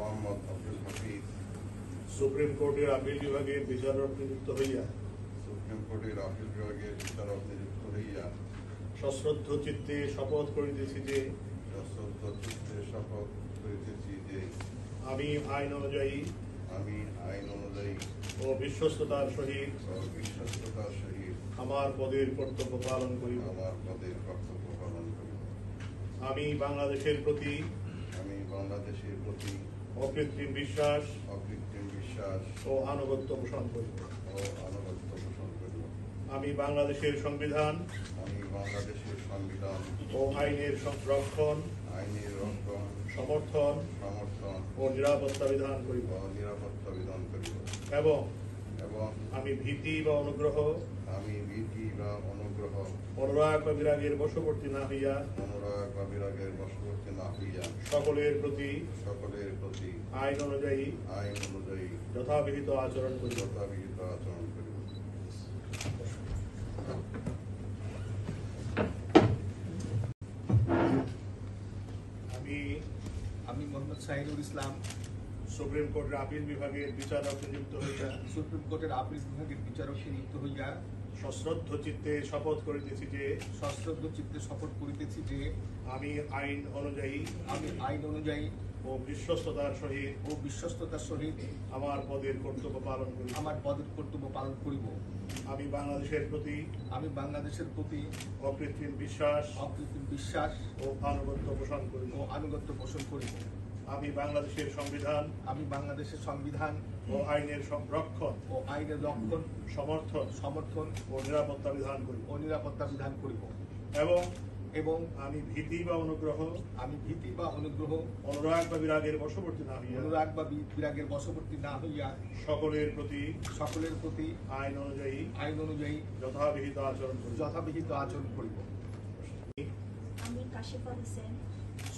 মোহাম্মদ আব্দুল হাফিজ supreme কোর্টের appeal বিভাগের বিচারক নিযুক্ত হইয়া সুপ্রিম কোর্টের আপিল বিভাগের বিচারক নিযুক্ত হইয়া সশ্রদ্ধ চিত্তে শপথ করিতেছি যে শপথ করিতেছি যে আমি আইন অনুযায়ী ও বিশ্বস্ততার সহিত আমার পদের কর্তব্য পালন করিব। আমি বাংলাদেশের প্রতি অকৃত্রিম বিশ্বাস ও আনুগত্য পোষণ করিব। আমি বাংলাদেশের সংবিধান ও আইনের রক্ষণ সমর্থন ও নিরাপত্তা বিধান করিব এবং আমি ভীতি বা অনুগ্রহ অনুরাগ বা বিরাগের বশবর্তী না হইয়া সকলের প্রতি আইন অনুযায়ী যথাবিহিত আচরণ করিব। আমি মোহাম্মদ শাহিনুল ইসলাম সুপ্রিম কোর্টের আপিল বিভাগের বিচারক নিযুক্ত হইয়া সশ্রদ্ধ চিত্তে শপথ করিতেছি যে আমি আইন অনুযায়ী ও বিশ্বস্ততার সহিত আমার পদের কর্তব্য পালন করিব। আমি বাংলাদেশের প্রতি অকৃত্রিম বিশ্বাস ও আনুগত্য পোষণ করিব। আমি বাংলাদেশের সংবিধান ও আইনের রক্ষণ সমর্থন ও নিরাপত্তা বিধান করিব এবং আমি ভীতি বা অনুগ্রহ অনুরাগ বা বিরাগের বশবর্তী না হইয়া সকলের প্রতি আইন অনুযায়ী যথাবিহিত আচরণ করিব। আমি কাশিফা হোসেন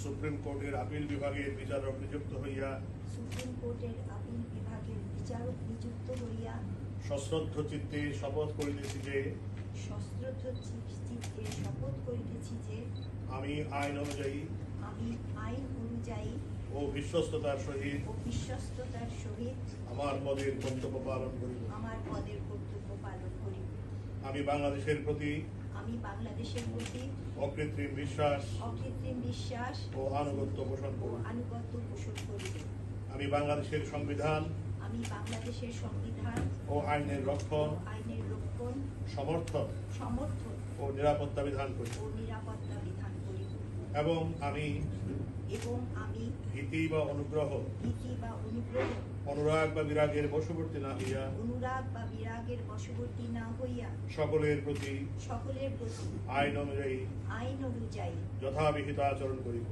সুপ্রিম কোর্টের আপিল বিভাগের বিচারক নিযুক্ত হইয়া সশ্রদ্ধ চিত্তে শপথ করিতেছি যে আমি আইন অনুযায়ী ও বিশ্বস্ততার সহিত আমার পদের কর্তব্য পালন করিব। আমি বাংলাদেশের প্রতি অকৃত্রিম বিশ্বাস ও আনুগত্য পোষণ করিব। আমি বাংলাদেশের সংবিধান ও আইনের রক্ষণ সমর্থন ও নিরাপত্তা বিধান করিব এবং আমি ভীতি বা অনুগ্রহ অনুরাগ বা বিরাগের বশবর্তী না হইয়া সকলের প্রতি আইন অনুযায়ী যথাবিহিত আচরণ করিব।